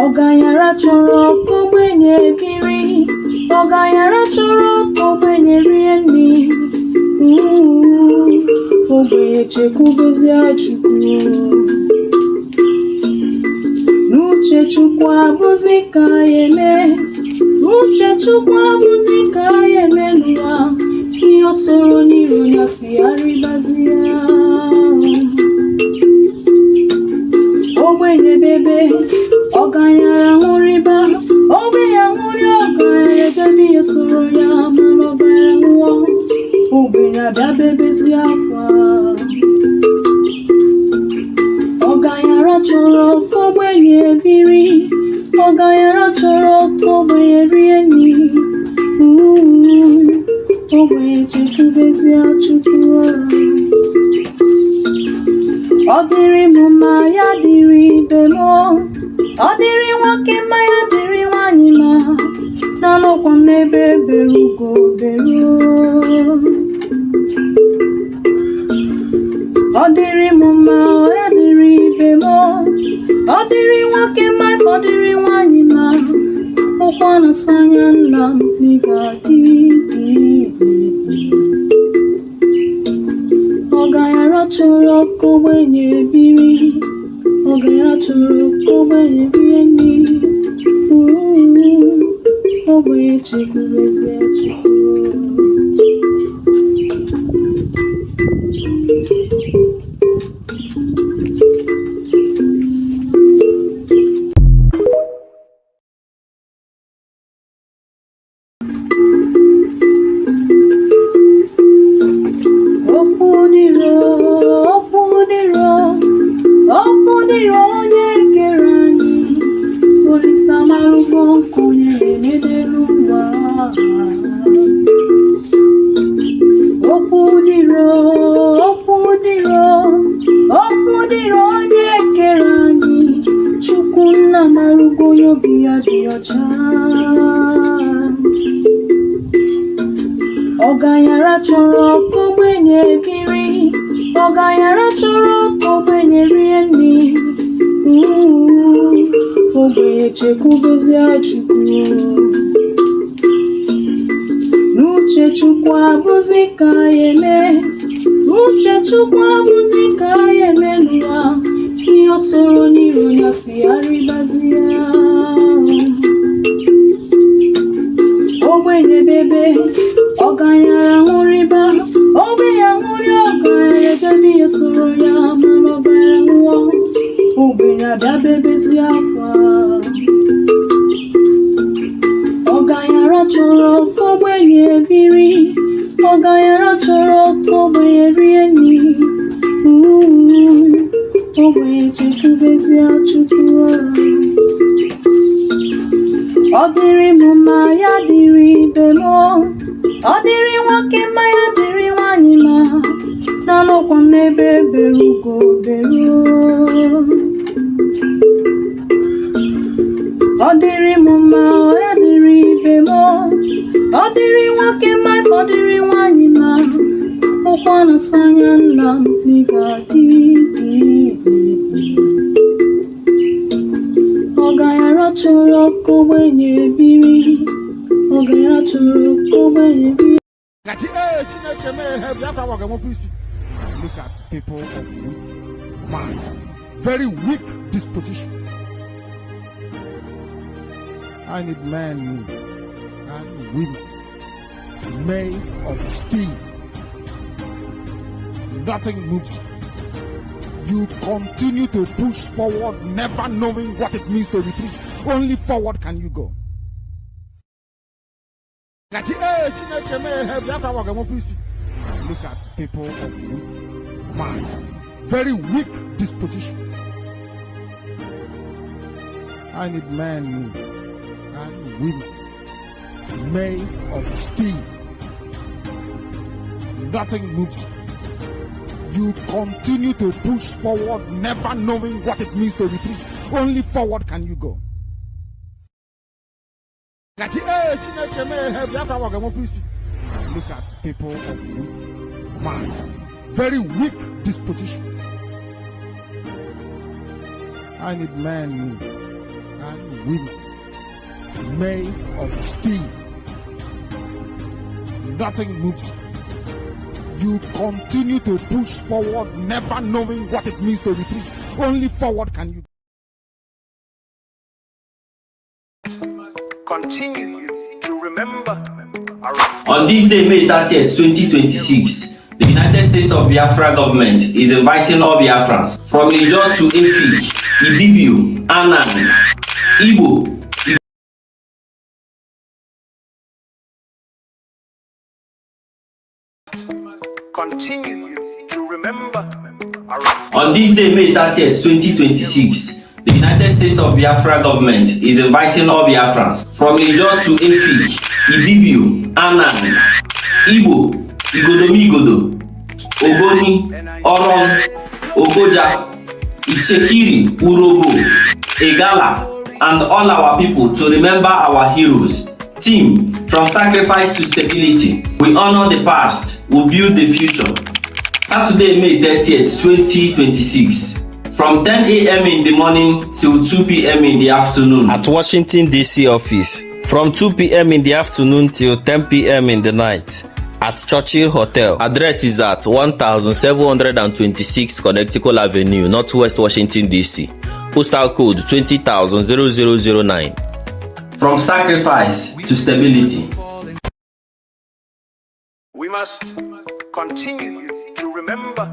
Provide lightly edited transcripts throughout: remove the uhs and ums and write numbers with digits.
Ogayara chọrọ kogbenye biri, Ogayara chọrọ kogbenye rie nri, ogbenye chekwubezie Chukwu. N'uche Chukwu abụzi ka ya eme, n'uche Chukwu abụzi ka ya eme n'ụwa, ihe o soro n'iru ya si arịbazie. Ogbenye bebe, Ogayara ṅụrịba, ogbenye ṅụrị, Ogayara ejebe ya soro ya, mana Ogayara nwụọ, ogbenye abịa bebezi akwa. Ogayara chọrọ ka ogbenye biri, Ogayara chọrọ ka ogbenye rie nri, ogbenye chekwubezie Chukwu. Ọ dịrị m mma, ya dịrị ibe m, ọ dịrị nwoke mma, ya dịrị nwanyị mma, na-anọkwa m n'ebe bere ugo bere. Ọ dịrị m mma, ya dịrị ibe m, ọ dịrị nwoke mma, ọ dịrị nwanyị mma, ụkwa na-asa anya nna m n'ịga dị. Ogayara chọrọ ka ogbenye biri, Ogayara chọrọ ka ogbenye rie nri, ogbenye chekwubezie Chukwu. Ogayara chọrọ ka ogbenye biri, Ogayara chọrọ ka ogbenye rie nri, ogbenye chekwubezie Chukwu. N'uche Chukwu abụzi ka ya eme, n'uche Chukwu abụzi ka ya eme n'ụwa, ihe o soro n'iru ya si arịbazie. Ogbenye bebe, Ogayara ṅụrịba, ogbenye ṅụrị, Ogayara ejebe ya soro ya, mana Ogayara nwụọ, ogbenye abịa bebezi akwa. Ogayara chọrọ ka ogbenye biri, Ogayara chọrọ ka ogbenye rie nri, ogbenye chekwubezie Chukwu. Ọ dịrị m mma, ya dịrị ibe m, ọ dịrị nwoke mma, ya dịrị nwanyị mma, na-anọkwa m n'ebe bere ugo bere. Ọ dịrị m mma, ya dịrị ibe m, ọ dịrị nwoke mma, ọ dịrị nwanyị mma, ụkwa na-asa anya nna m n'ịga dị. Ogayara chọrọ ka ogbenye biri, Ogayara chọrọ ka ogbenye biri. Look at people of weak mind, very weak disposition. I need men and women made of steel. Nothing moves you. You continue to push forward, never knowing what it means to retreat. Only forward can you go. Look at people of weak mind, very weak disposition. I need men and women made of steel. Nothing moves you. You continue to push forward, never knowing what it means to retreat. Only forward can you go. Look at people of weak mind, very weak disposition. I need men and women made of steel. Nothing moves. You continue to push forward, never knowing what it means to retreat. Only forward can you. Continue to remember. On this day, May 30th, 2026, the United States of Biafra government is inviting all Biafrans from Ijo to Efik, Ibibio, Anang, Igbo, Continue to remember. On this day, May 30th, 2026, the United States of Biafra government is inviting all Biafrans from Ijo to Efik, Ibibio, Anang, Igbo, Igodomigodo, Ogoni, Oron, Ogoja, Ichekiri, Urobo, Egala, and all our people to remember our heroes. Team, from sacrifice to stability, we honor the past, we build the future. Saturday, May 30th, 2026, from 10 a.m. in the morning till 2 p.m. in the afternoon at Washington, D.C. office. From 2 p.m. in the afternoon till 10 p.m. in the night at Churchill Hotel. Address is at 1726 Connecticut Avenue, Northwest Washington, D.C. Postal code 20,009. From sacrifice to stability. We must continue to remember.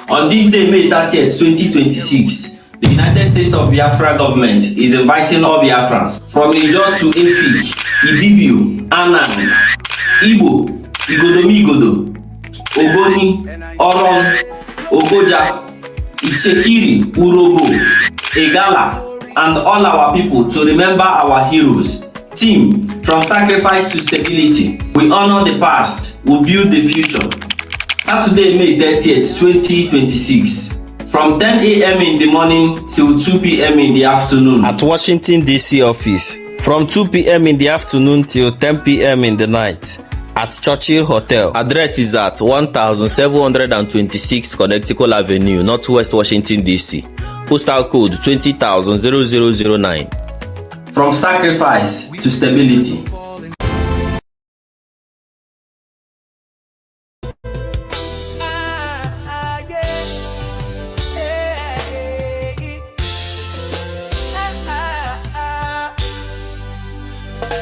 On this day, May 30th, 2026, the United States of Biafra government is inviting all Biafrans from Ijo to Efik, Ibibio, Anang, Igbo, Igodomigodo, Ogoni, Oron, Ogoja, Ichekiri, Urobo, Egala, and all our people to remember our heroes. Team, from sacrifice to stability, we honor the past, we build the future. Saturday, May 30th, 2026, from 10 a.m. in the morning till 2 p.m. in the afternoon at Washington, D.C. office. From 2 p.m. in the afternoon till 10 p.m. in the night at Churchill Hotel. Address is at 1726 Connecticut Avenue, Northwest Washington, D.C. Postal code 20,009. From sacrifice to stability.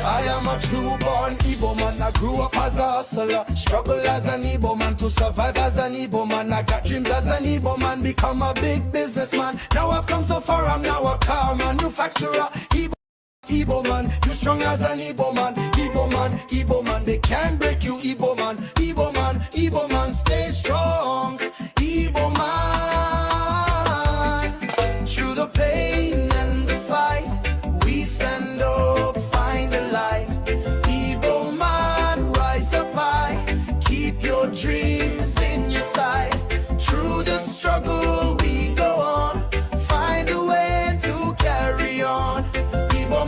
I am a true born Igbo man. I grew up as a hustler, struggle as an Igbo man to survive as an Igbo man. I got dreams as an Igbo man, become a big businessman. Now I've come so far, I'm now a car manufacturer. Igbo man, you strong as an Igbo man. Igbo man, Igbo man, they can't break you. Igbo man, Igbo man, Igbo man, stay strong. Igbo man, through the pain and the fight, we stand up, find the light. Igbo man, rise up high, keep your dreams in your sight. Through the struggle we go on, find a way to carry on. Igbo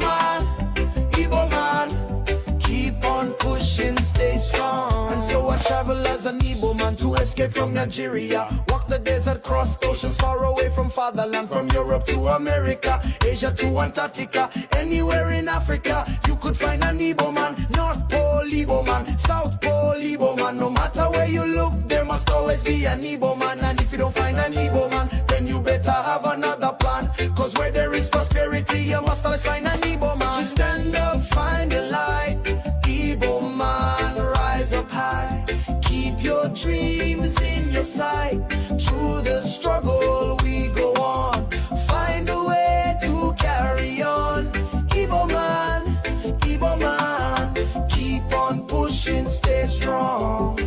man, keep on pushing, stay strong. And so I travel as an Igbo man to escape from Nigeria. Walk the desert, cross oceans far away from fatherland. From Europe to America, Asia to Antarctica. Anywhere in Africa, you could find an Igbo man. North Pole Igbo man, South Pole Igbo man. No matter where you look, there must always be an Igbo man. And if you don't find an Igbo man, then you better have another plan. Cause where there is prosperity, you must always find an Igbo man. Just stand up, find the light. Igbo man, rise up high. Keep your dreams in your sight. Through the struggle we go on, find a way to carry on. Igbo man, keep on pushing, stay strong.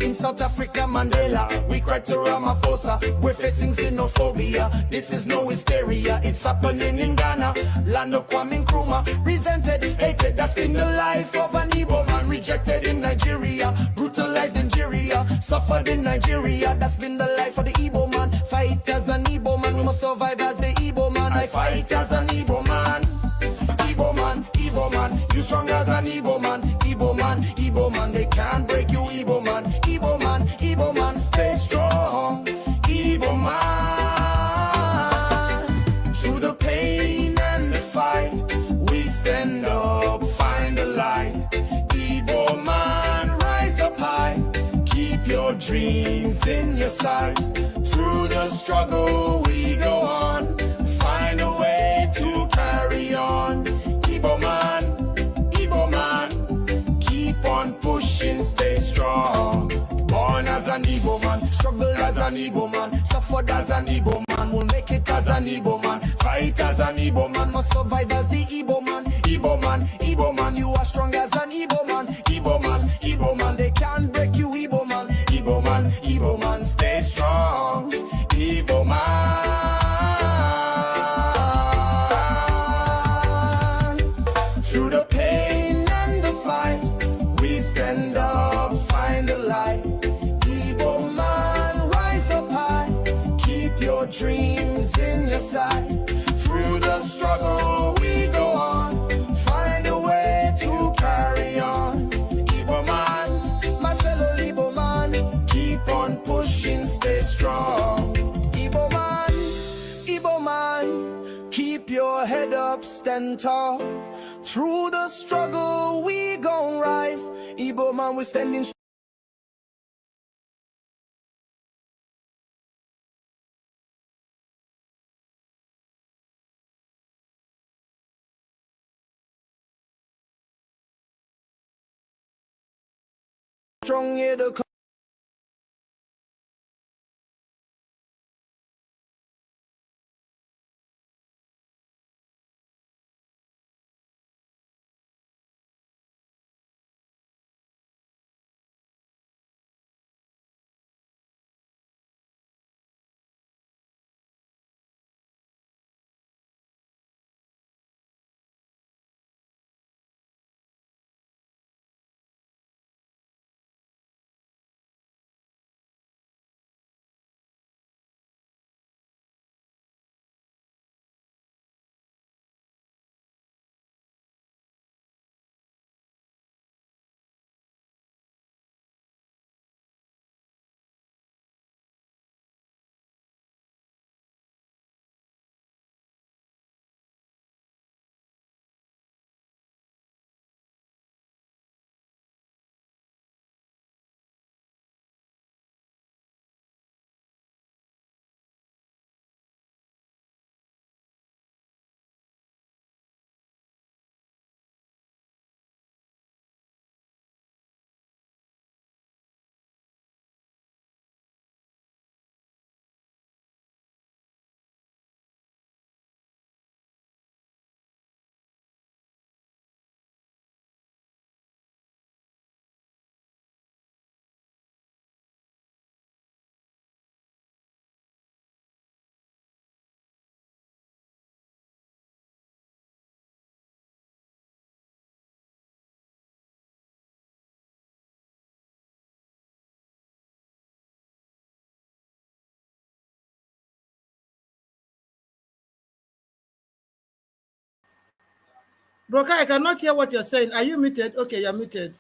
In South Africa like a Mandela. We cry to Ramaphosa. We're facing xenophobia. This is no hysteria. It's happening in Ghana, land of Kwame Nkrumah. Resented, hated, that's been the life of an Igbo man. Rejected in Nigeria, brutalized in Nigeria, suffered in Nigeria. That's been the life of the Igbo man. Fight as an Igbo man, we must survive as the Igbo man. I fight as an Igbo man. Igbo man, Igbo man, you strong as an Igbo man. Igbo man, Igbo man, they can't break you. Igbo man, Igbo man, Igbo man, stay strong. Igbo man, through the pain and the fight, we stand up, find the light. Igbo man, rise up high, keep your dreams in your sights. Through the struggle we go on, find a way to carry on. Igbo man, keep on pushing, stay strong. Born as an Igbo man, struggle as an Igbo man, suffered as an Igbo man, will make it as an Igbo man. Fight as an Igbo man, must survive as the Igbo man. Igbo man, Igbo man, you are strong as an Igbo man. Igbo man, Igbo man, they can't break you. Igbo man, Igbo man, stay strong. Igbo man. Through the pain and the fight, we stand up, find the light. Igbo man, rise up high, keep your dreams in your sight. Through the struggle we go on, find a way to carry on. Igbo man, my fellow Igbo man, keep on pushing, stay strong. Igbo man, keep your head up, stand tall. Through the struggle we gon' rise. Igbo man, we're standing strong. Strong here to Broka, I cannot hear what you're saying. Are you muted? Okay, you're muted.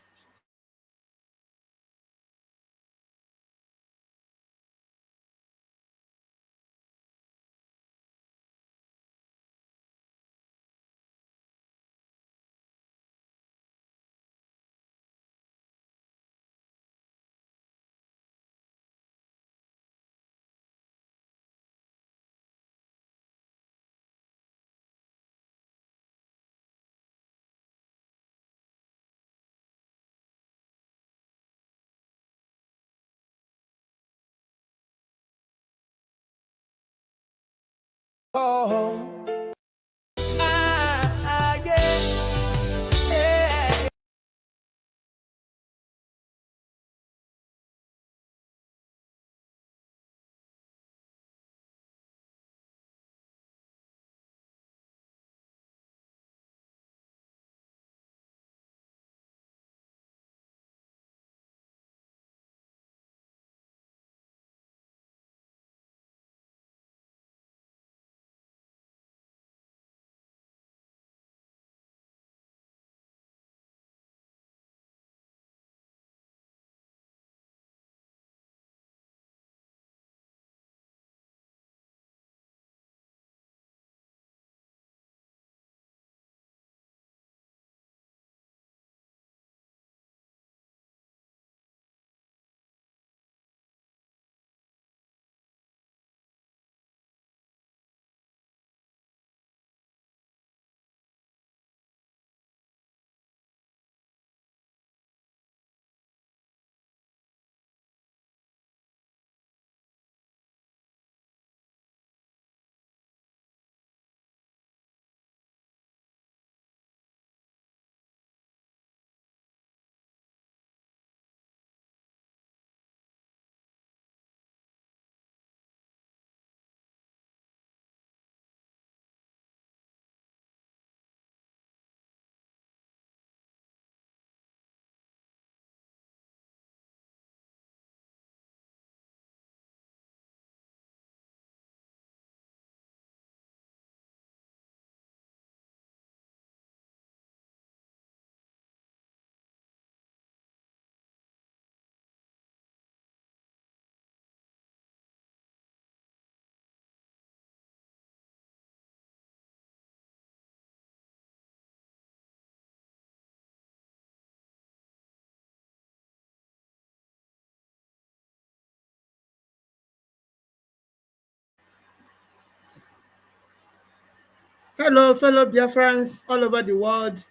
Hello, fellow Biafrans all over the world,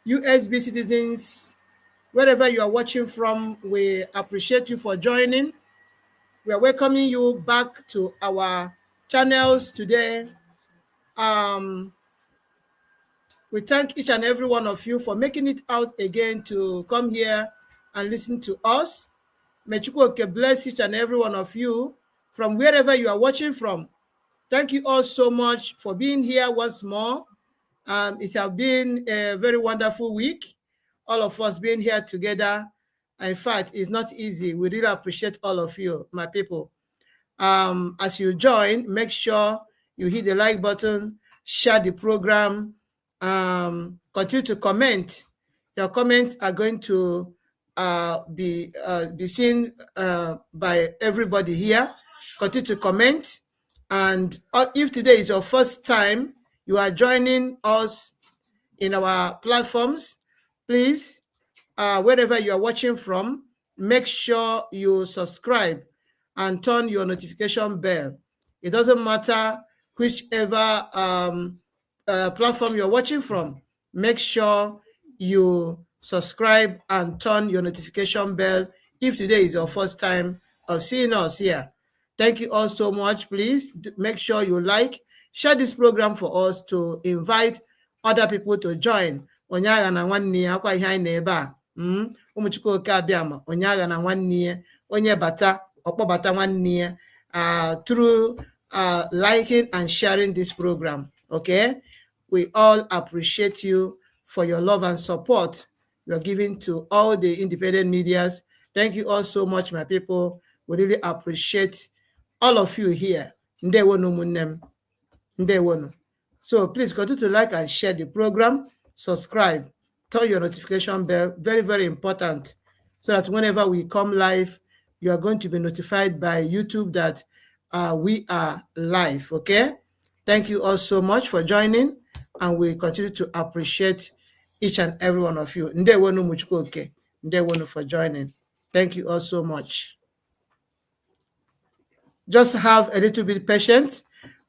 USB citizens, wherever you are watching from, we appreciate you for joining. We are welcoming you back to our channels today. We thank each and every one of you for making it out again to come here and listen to us. May Chukwuoke bless each and every one of you from wherever you are watching from. Thank you all so much for being here once more. It has been a very wonderful week. All of us being here together. In fact, it's not easy. We really appreciate all of you, my people. As you join, make sure you hit the like button, share the program, continue to comment. Your comments are going to be seen by everybody here. Continue to comment. And if today is your first time you are joining us in our platforms, please, wherever you are watching from, make sure you subscribe and turn your notification bell. It doesn't matter whichever platform you're watching from. Make sure you subscribe and turn your notification bell if today is your first time of seeing us here. Thank you all so much. Please make sure you like, share this program for us to invite other people to join. Onye agha na nwanne ya akwa ihe anyị na ebe a. Ụmụ Chukwuoke Abiama, onye agha na nwanne ya, onye bata ọkpọbata nwanne ya, through liking and sharing this program. Okay, we all appreciate you for your love and support you're giving to all the independent medias. Thank you all so much, my people. We really appreciate all of you here. Ndewonu munnem. Ndewonu. So please continue to like and share the program, subscribe, turn your notification bell, very, very important, so that whenever we come live, you are going to be notified by YouTube that we are live, okay? Thank you all so much for joining, and we continue to appreciate each and every one of you. Ndewonu Muchukwuoke. Ndewonu for joining. Thank you all so much. Just have a little bit patience.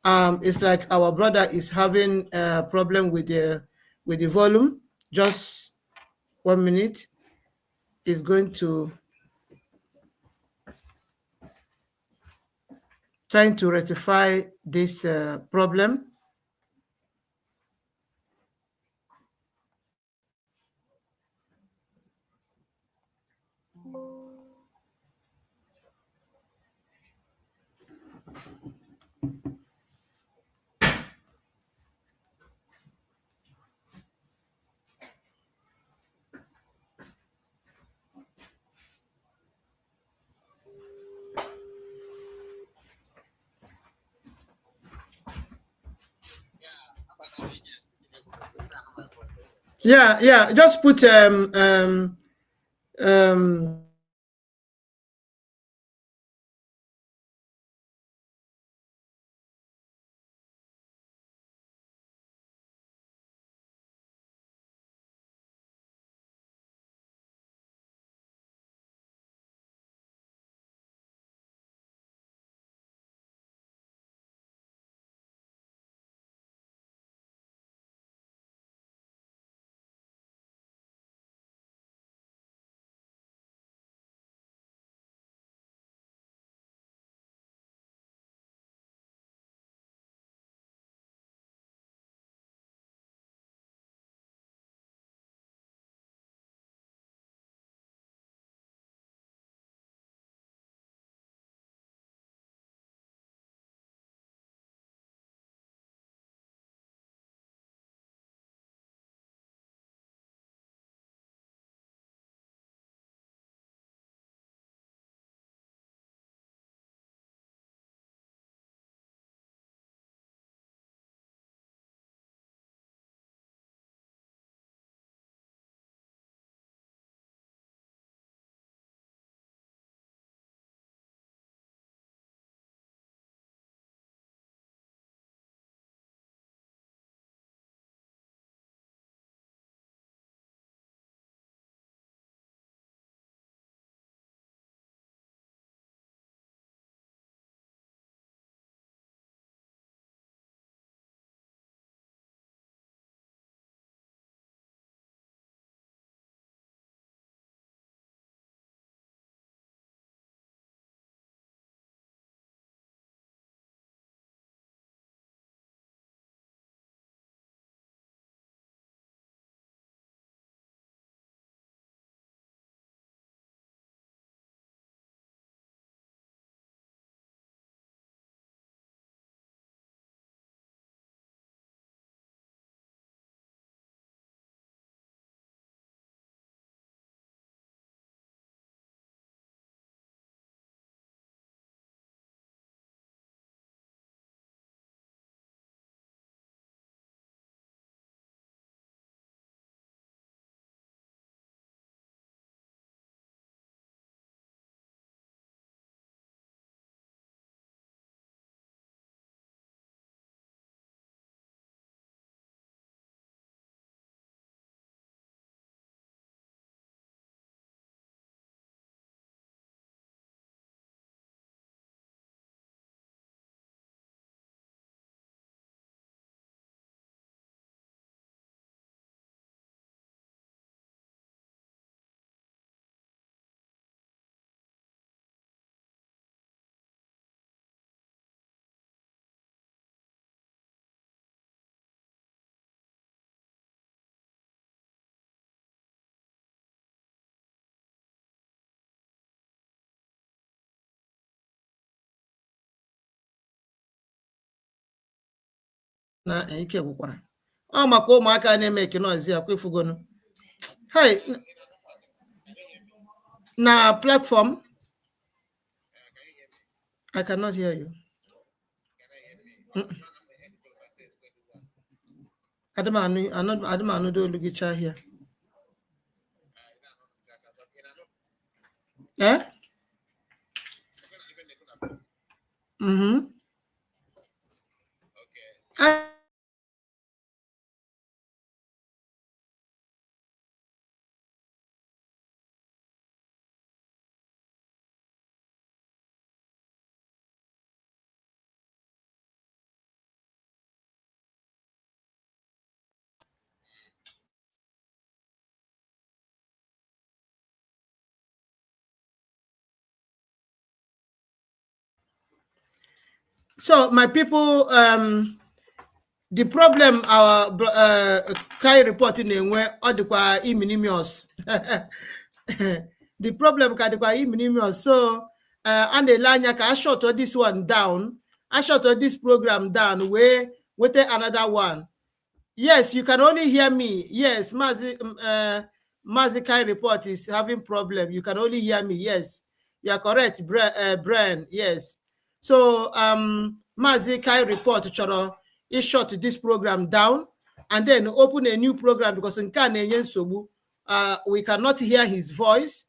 It's like our brother is having a problem with the volume. Just 1 minute. Is going to trying to rectify this problem. Yeah. Just put na ike gwụkwara ọ maka ụmụaka na-eme eke noise ya kwefugonu. Hey, na platform I cannot hear you. Adamanu do lugicha here. Eh? Mm-hmm. Okay. So my people, the problem our crime reporting in where all the imminimious. The problem can be imminimious. So and the line I shut this one down. I shut this program down. With another one. Yes, you can only hear me. Yes, Mazikai report is having problem. You can only hear me. Yes, you are correct, Brian. Yes. So Mazikai report choro is shut this program down and then open a new program because in we cannot hear his voice.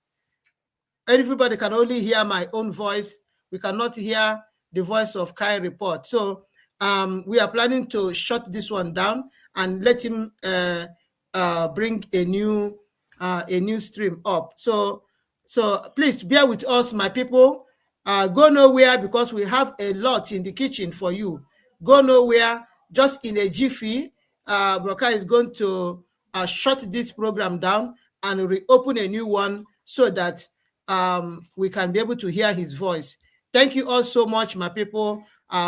Everybody can only hear my own voice. We cannot hear the voice of Kai report. So we are planning to shut this one down and let him bring a new stream up. So please bear with us, my people. Go nowhere because we have a lot in the kitchen for you. Go nowhere. Just in a jiffy, Broka is going to shut this program down and reopen a new one so that we can be able to hear his voice. Thank you all so much, my people,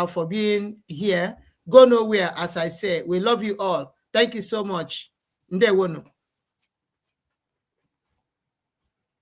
for being here. Go nowhere, as I say. We love you all. Thank you so much. Ndewono.